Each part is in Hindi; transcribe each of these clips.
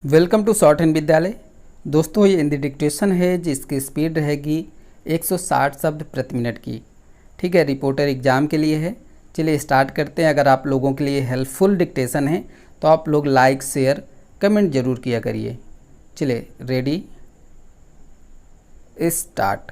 वेलकम टू शॉर्ट हैंड विद्यालय। दोस्तों, ये हिंदी डिक्टेशन है जिसकी स्पीड रहेगी 160 शब्द प्रति मिनट की। ठीक है, रिपोर्टर एग्ज़ाम के लिए है। चलिए स्टार्ट करते हैं। अगर आप लोगों के लिए हेल्पफुल डिक्टेशन है तो आप लोग लाइक शेयर कमेंट ज़रूर किया करिए। चलिए रेडी स्टार्ट।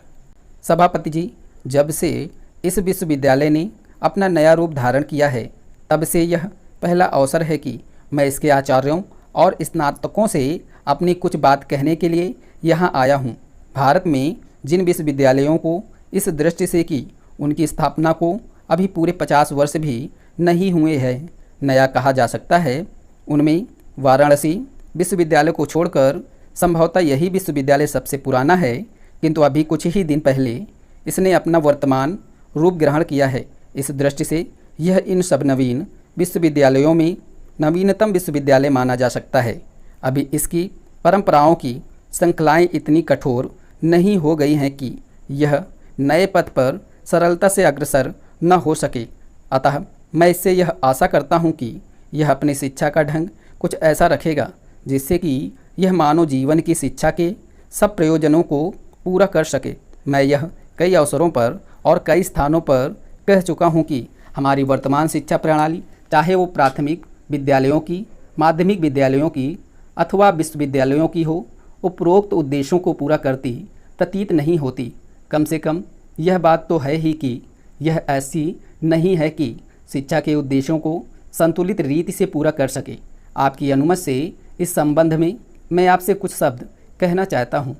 सभापति जी, जब से इस विश्वविद्यालय ने अपना नया रूप धारण किया है तब से यह पहला अवसर है कि मैं इसके आचार्यों और स्नातकों से अपनी कुछ बात कहने के लिए यहाँ आया हूँ। भारत में जिन विश्वविद्यालयों को इस दृष्टि से कि उनकी स्थापना को अभी पूरे 50 वर्ष भी नहीं हुए हैं नया कहा जा सकता है, उनमें वाराणसी विश्वविद्यालय को छोड़कर संभवतः यही विश्वविद्यालय सबसे पुराना है, किंतु अभी कुछ ही दिन पहले इसने अपना वर्तमान रूप ग्रहण किया है। इस दृष्टि से यह इन सब नवीन विश्वविद्यालयों में नवीनतम विश्वविद्यालय माना जा सकता है। अभी इसकी परंपराओं की श्रृंखलाएँ इतनी कठोर नहीं हो गई हैं कि यह नए पथ पर सरलता से अग्रसर न हो सके। अतः मैं इससे यह आशा करता हूँ कि यह अपनी शिक्षा का ढंग कुछ ऐसा रखेगा जिससे कि यह मानव जीवन की शिक्षा के सब प्रयोजनों को पूरा कर सके। मैं यह कई अवसरों पर और कई स्थानों पर कह चुका हूँ कि हमारी वर्तमान शिक्षा प्रणाली, चाहे वो प्राथमिक विद्यालयों की, माध्यमिक विद्यालयों की अथवा विश्वविद्यालयों की हो, उपरोक्त उद्देश्यों को पूरा करती प्रतीत नहीं होती। कम से कम यह बात तो है ही कि यह ऐसी नहीं है कि शिक्षा के उद्देश्यों को संतुलित रीति से पूरा कर सके। आपकी अनुमति से इस संबंध में मैं आपसे कुछ शब्द कहना चाहता हूँ।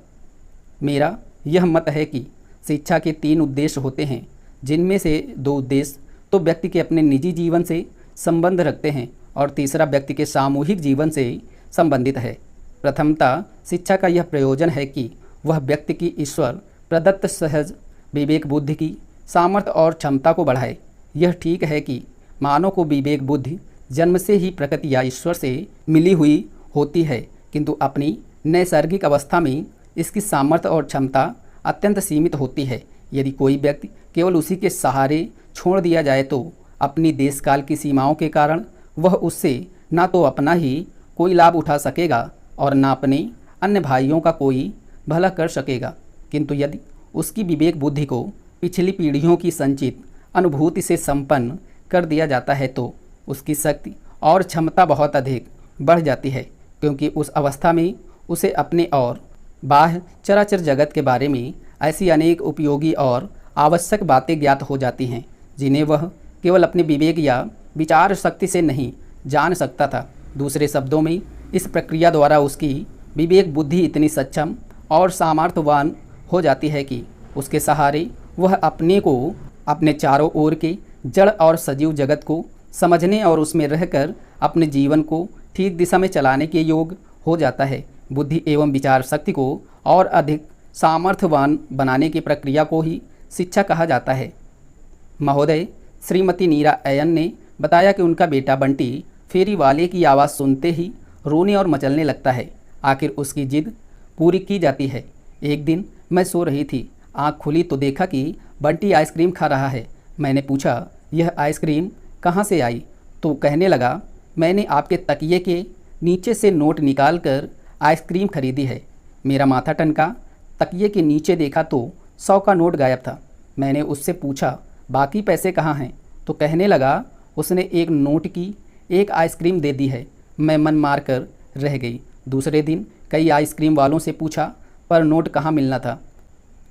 मेरा यह मत है कि शिक्षा के 3 उद्देश्य होते हैं, जिनमें से 2 उद्देश्य तो व्यक्ति के अपने निजी जीवन से संबंध रखते हैं और तीसरा व्यक्ति के सामूहिक जीवन से संबंधित है। प्रथमतः शिक्षा का यह प्रयोजन है कि वह व्यक्ति की ईश्वर प्रदत्त सहज विवेक बुद्धि की सामर्थ्य और क्षमता को बढ़ाए। यह ठीक है कि मानव को विवेक बुद्धि जन्म से ही प्रकृति या ईश्वर से मिली हुई होती है, किंतु अपनी नैसर्गिक अवस्था में इसकी सामर्थ्य और क्षमता अत्यंत सीमित होती है। यदि कोई व्यक्ति केवल उसी के सहारे छोड़ दिया जाए तो अपनी देशकाल की सीमाओं के कारण वह उससे ना तो अपना ही कोई लाभ उठा सकेगा और ना अपने अन्य भाइयों का कोई भला कर सकेगा। किंतु यदि उसकी विवेक बुद्धि को पिछली पीढ़ियों की संचित अनुभूति से संपन्न कर दिया जाता है तो उसकी शक्ति और क्षमता बहुत अधिक बढ़ जाती है, क्योंकि उस अवस्था में उसे अपने और बाह्य चराचर जगत के बारे में ऐसी अनेक उपयोगी और आवश्यक बातें ज्ञात हो जाती हैं जिन्हें वह केवल अपने विवेक या विचार शक्ति से नहीं जान सकता था। दूसरे शब्दों में, इस प्रक्रिया द्वारा उसकी विवेक बुद्धि इतनी सक्षम और सामर्थ्यवान हो जाती है कि उसके सहारे वह अपने को अपने चारों ओर के जड़ और सजीव जगत को समझने और उसमें रहकर अपने जीवन को ठीक दिशा में चलाने के योग्य हो जाता है। बुद्धि एवं विचार शक्ति को और अधिक सामर्थ्यवान बनाने की प्रक्रिया को ही शिक्षा कहा जाता है। महोदय, श्रीमती नीरा अयन ने बताया कि उनका बेटा बंटी फेरी वाले की आवाज़ सुनते ही रोने और मचलने लगता है। आखिर उसकी जिद पूरी की जाती है। एक दिन मैं सो रही थी, आँख खुली तो देखा कि बंटी आइसक्रीम खा रहा है। मैंने पूछा, यह आइसक्रीम कहाँ से आई? तो कहने लगा, मैंने आपके तकिए के नीचे से नोट निकाल कर आइसक्रीम खरीदी है। मेरा माथा टनका। तकिए के नीचे देखा तो 100 का नोट गायब था। मैंने उससे पूछा, बाकी पैसे कहाँ हैं? तो कहने लगा, उसने एक नोट की एक आइसक्रीम दे दी है। मैं मन मार कर रह गई। दूसरे दिन कई आइसक्रीम वालों से पूछा, पर नोट कहाँ मिलना था।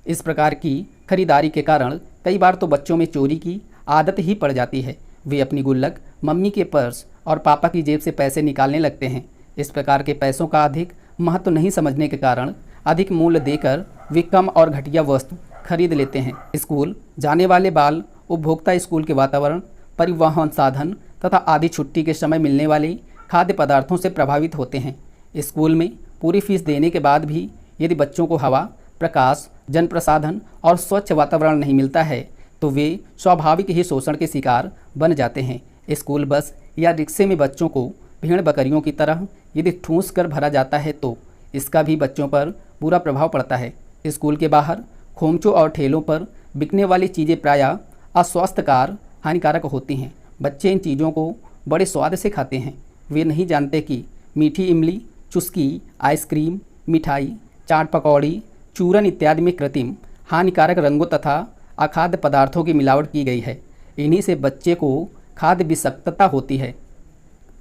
इस प्रकार की खरीदारी के कारण कई बार तो बच्चों में चोरी की आदत ही पड़ जाती है। वे अपनी गुल्लक, मम्मी के पर्स और पापा की जेब से पैसे निकालने लगते हैं। इस प्रकार के पैसों का अधिक महत्व नहीं समझने के कारण अधिक मूल्य देकर वे कम और घटिया वस्तु खरीद लेते हैं। स्कूल जाने वाले बाल उपभोक्ता स्कूल के वातावरण, परिवहन साधन तथा आदि छुट्टी के समय मिलने वाले खाद्य पदार्थों से प्रभावित होते हैं। स्कूल में पूरी फीस देने के बाद भी यदि बच्चों को हवा, प्रकाश, जन प्रसाधन और स्वच्छ वातावरण नहीं मिलता है तो वे स्वाभाविक ही शोषण के शिकार बन जाते हैं। स्कूल बस या रिक्शे में बच्चों को भेड़ बकरियों की तरह यदि ठूंस कर भरा जाता है तो इसका भी बच्चों पर बुरा प्रभाव पड़ता है। स्कूल के बाहर खोमचों और ठेलों पर बिकने वाली चीज़ें प्रायः अस्वास्थ्यकर, हानिकारक होती हैं। बच्चे इन चीज़ों को बड़े स्वाद से खाते हैं। वे नहीं जानते कि मीठी इमली चुस्की, आइसक्रीम, मिठाई, चाट पकौड़ी, चूरन इत्यादि में कृत्रिम हानिकारक रंगों तथा अखाद्य पदार्थों की मिलावट की गई है। इन्हीं से बच्चे को खाद्य विषाक्तता होती है।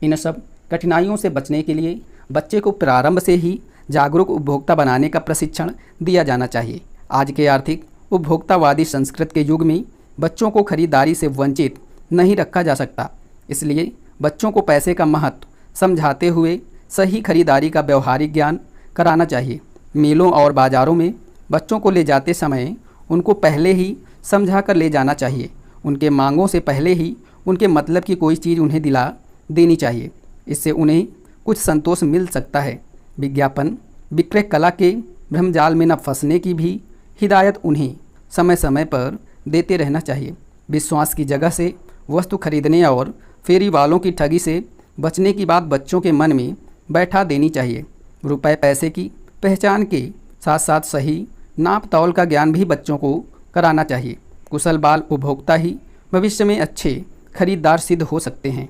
इन सब कठिनाइयों से बचने के लिए बच्चे को प्रारंभ से ही जागरूक उपभोक्ता बनाने का प्रशिक्षण दिया जाना चाहिए। आज के आर्थिक उपभोक्तावादी संस्कृति के युग में बच्चों को खरीदारी से वंचित नहीं रखा जा सकता। इसलिए बच्चों को पैसे का महत्व समझाते हुए सही खरीदारी का व्यवहारिक ज्ञान कराना चाहिए। मेलों और बाज़ारों में बच्चों को ले जाते समय उनको पहले ही समझा कर ले जाना चाहिए। उनके मांगों से पहले ही उनके मतलब की कोई चीज़ उन्हें दिला देनी चाहिए। इससे उन्हें कुछ संतोष मिल सकता है। विज्ञापन विक्रय कला के भ्रमजाल में न फंसने की भी हिदायत उन्हें समय समय पर देते रहना चाहिए। विश्वास की जगह से वस्तु खरीदने और फेरी वालों की ठगी से बचने की बात बच्चों के मन में बैठा देनी चाहिए। रुपए पैसे की पहचान के साथ साथ सही नाप तौल का ज्ञान भी बच्चों को कराना चाहिए। कुशल बाल उपभोक्ता ही भविष्य में अच्छे खरीदार सिद्ध हो सकते हैं।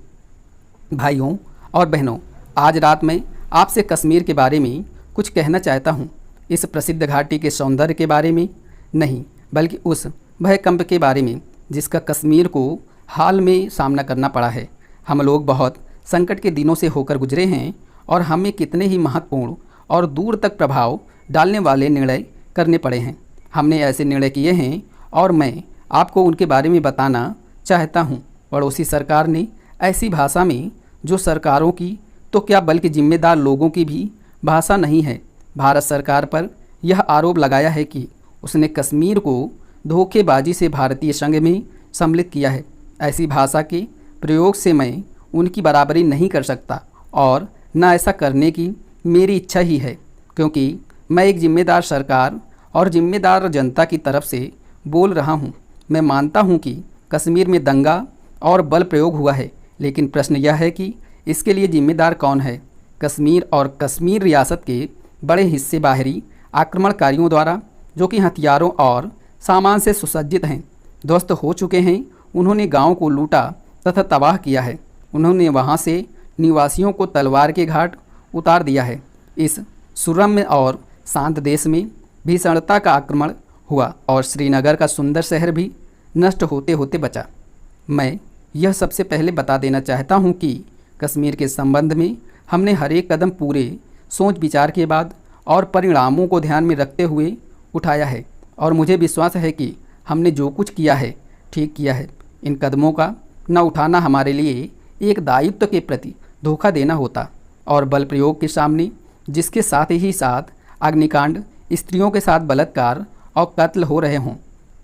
भाइयों और बहनों, आज रात मैं आपसे कश्मीर के बारे में कुछ कहना चाहता हूँ। इस प्रसिद्ध घाटी के सौंदर्य के बारे में नहीं, बल्कि उस भयकंप के बारे में जिसका कश्मीर को हाल में सामना करना पड़ा है। हम लोग बहुत संकट के दिनों से होकर गुजरे हैं और हमें कितने ही महत्वपूर्ण और दूर तक प्रभाव डालने वाले निर्णय करने पड़े हैं। हमने ऐसे निर्णय किए हैं और मैं आपको उनके बारे में बताना चाहता हूँ। पड़ोसी सरकार ने ऐसी भाषा में जो सरकारों की तो क्या बल्कि जिम्मेदार लोगों की भी भाषा नहीं है, भारत सरकार पर यह आरोप लगाया है कि उसने कश्मीर को धोखेबाजी से भारतीय संघ में सम्मिलित किया है। ऐसी भाषा के प्रयोग से मैं उनकी बराबरी नहीं कर सकता और न ऐसा करने की मेरी इच्छा ही है, क्योंकि मैं एक जिम्मेदार सरकार और जिम्मेदार जनता की तरफ से बोल रहा हूँ। मैं मानता हूँ कि कश्मीर में दंगा और बल प्रयोग हुआ है, लेकिन प्रश्न यह है कि इसके लिए जिम्मेदार कौन है। कश्मीर और कश्मीर रियासत के बड़े हिस्से बाहरी आक्रमणकारियों द्वारा, जो कि हथियारों और सामान से सुसज्जित हैं, ध्वस्त हो चुके हैं। उन्होंने गाँव को लूटा तथा तबाह किया है। उन्होंने वहाँ से निवासियों को तलवार के घाट उतार दिया है। इस सुरम्य और शांत देश में भीषणता का आक्रमण हुआ और श्रीनगर का सुंदर शहर भी नष्ट होते होते बचा। मैं यह सबसे पहले बता देना चाहता हूँ कि कश्मीर के संबंध में हमने हर एक कदम पूरे सोच विचार के बाद और परिणामों को ध्यान में रखते हुए उठाया है और मुझे विश्वास है कि हमने जो कुछ किया है ठीक किया है। इन कदमों का न उठाना हमारे लिए एक दायित्व के प्रति धोखा देना होता और बल प्रयोग के सामने, जिसके साथ ही साथ अग्निकांड, स्त्रियों के साथ बलात्कार और कत्ल हो रहे हों,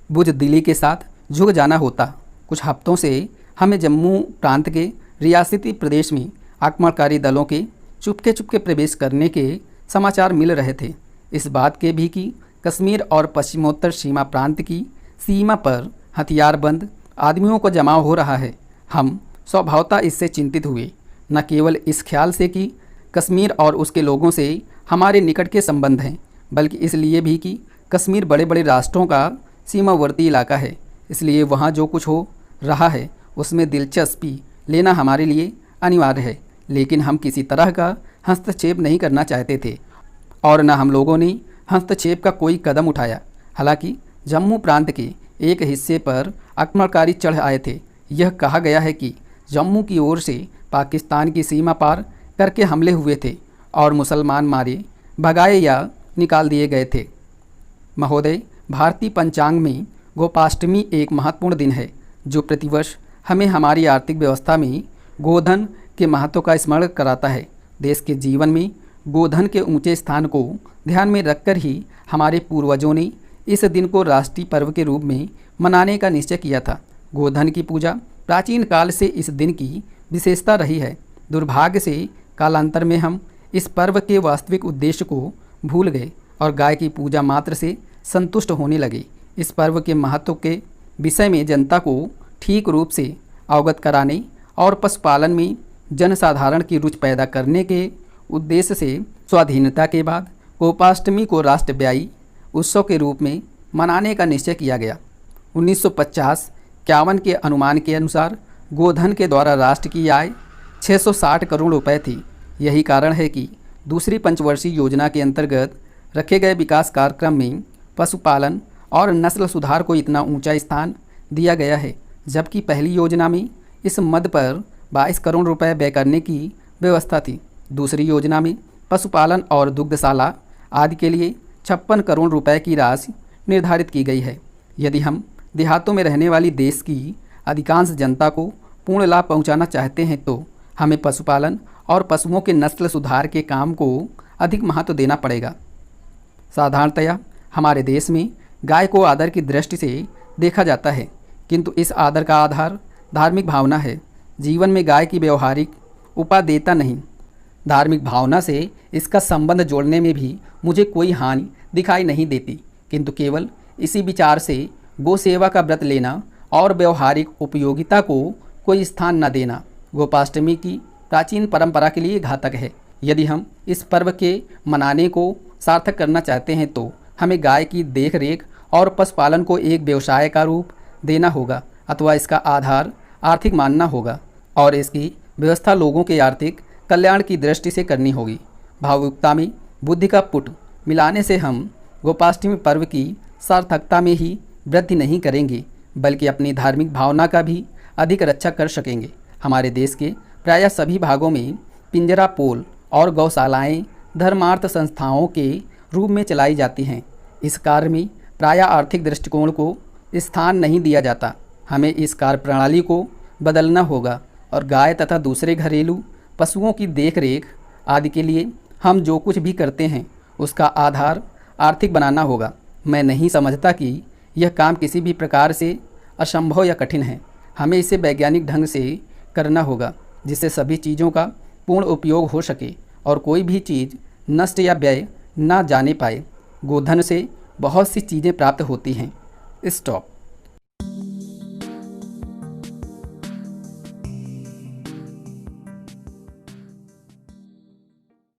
बुज़दिली के साथ झुक जाना होता। कुछ हफ्तों से हमें जम्मू प्रांत के रियासती प्रदेश में आक्रमणकारी दलों के चुपके प्रवेश करने के समाचार मिल रहे थे। इस बात के भी कि कश्मीर और पश्चिमोत्तर सीमा प्रांत की सीमा पर हथियारबंद आदमियों को जमाव हो रहा है। हम स्वभावतः इससे चिंतित हुए, न केवल इस ख्याल से कि कश्मीर और उसके लोगों से हमारे निकट के संबंध हैं, बल्कि इसलिए भी कि कश्मीर बड़े बड़े राष्ट्रों का सीमावर्ती इलाका है। इसलिए वहाँ जो कुछ हो रहा है उसमें दिलचस्पी लेना हमारे लिए अनिवार्य है। लेकिन हम किसी तरह का हस्तक्षेप नहीं करना चाहते थे और न हम लोगों ने हस्तक्षेप का कोई कदम उठाया। हालांकि जम्मू प्रांत के एक हिस्से पर आक्रमणकारी चढ़ आए थे। यह कहा गया है कि जम्मू की ओर से पाकिस्तान की सीमा पार करके हमले हुए थे और मुसलमान मारे, भगाए या निकाल दिए गए थे। महोदय, भारतीय पंचांग में गोपाष्टमी एक महत्वपूर्ण दिन है जो प्रतिवर्ष हमें हमारी आर्थिक व्यवस्था में गोधन के महत्व का स्मरण कराता है। देश के जीवन में गोधन के ऊंचे स्थान को ध्यान में रखकर ही हमारे पूर्वजों ने इस दिन को राष्ट्रीय पर्व के रूप में मनाने का निश्चय किया था। गोधन की पूजा प्राचीन काल से इस दिन की विशेषता रही है। दुर्भाग्य से कालांतर में हम इस पर्व के वास्तविक उद्देश्य को भूल गए और गाय की पूजा मात्र से संतुष्ट होने लगे। इस पर्व के महत्व के विषय में जनता को ठीक रूप से अवगत कराने और पशुपालन में जनसाधारण की रुचि पैदा करने के उद्देश्य से स्वाधीनता के बाद गोपाष्टमी को राष्ट्रव्यापी उत्सव के रूप में मनाने का निश्चय किया गया। 1950-51 के अनुमान के अनुसार गोधन के द्वारा राष्ट्र की आय 660 करोड़ रुपए थी। यही कारण है कि दूसरी पंचवर्षीय योजना के अंतर्गत रखे गए विकास कार्यक्रम में पशुपालन और नस्ल सुधार को इतना ऊंचा स्थान दिया गया है, जबकि पहली योजना में इस मद पर 22 करोड़ रुपए व्यय करने की व्यवस्था थी। दूसरी योजना में पशुपालन और दुग्धशाला आदि के लिए 56 करोड़ रुपए की राशि निर्धारित की गई है। यदि हम देहातों में रहने वाली देश की अधिकांश जनता को पूर्ण लाभ पहुंचाना चाहते हैं तो हमें पशुपालन और पशुओं के नस्ल सुधार के काम को अधिक महत्व देना पड़ेगा। साधारणतया हमारे देश में गाय को आदर की दृष्टि से देखा जाता है, किंतु इस आदर का आधार धार्मिक भावना है। जीवन में गाय की व्यवहारिक उपादेयता नहीं, धार्मिक भावना से इसका संबंध जोड़ने में भी मुझे कोई हानि दिखाई नहीं देती, किंतु केवल इसी विचार से गो सेवा का व्रत लेना और व्यवहारिक उपयोगिता को कोई स्थान न देना गोपाष्टमी की प्राचीन परंपरा के लिए घातक है। यदि हम इस पर्व के मनाने को सार्थक करना चाहते हैं तो हमें गाय की देखरेख और पशुपालन को एक व्यवसाय का रूप देना होगा अथवा इसका आधार आर्थिक मानना होगा और इसकी व्यवस्था लोगों के आर्थिक कल्याण की दृष्टि से करनी होगी। भावुकता में बुद्धि का पुट मिलाने से हम गोपाष्टमी पर्व की सार्थकता में ही वृद्धि नहीं करेंगे, बल्कि अपनी धार्मिक भावना का भी अधिक रक्षा कर सकेंगे। हमारे देश के प्रायः सभी भागों में पिंजरा पोल और गौशालाएँ धर्मार्थ संस्थाओं के रूप में चलाई जाती हैं। इस कार्य में प्रायः आर्थिक दृष्टिकोण को स्थान नहीं दिया जाता। हमें इस कार्य प्रणाली को बदलना होगा और गाय तथा दूसरे घरेलू पशुओं की देखरेख आदि के लिए हम जो कुछ भी करते हैं उसका आधार आर्थिक बनाना होगा। मैं नहीं समझता कि यह काम किसी भी प्रकार से असंभव या कठिन है। हमें इसे वैज्ञानिक ढंग से करना होगा जिससे सभी चीज़ों का पूर्ण उपयोग हो सके और कोई भी चीज़ नष्ट या व्यय ना जाने पाए। गोधन से बहुत सी चीज़ें प्राप्त होती हैं। स्टॉप।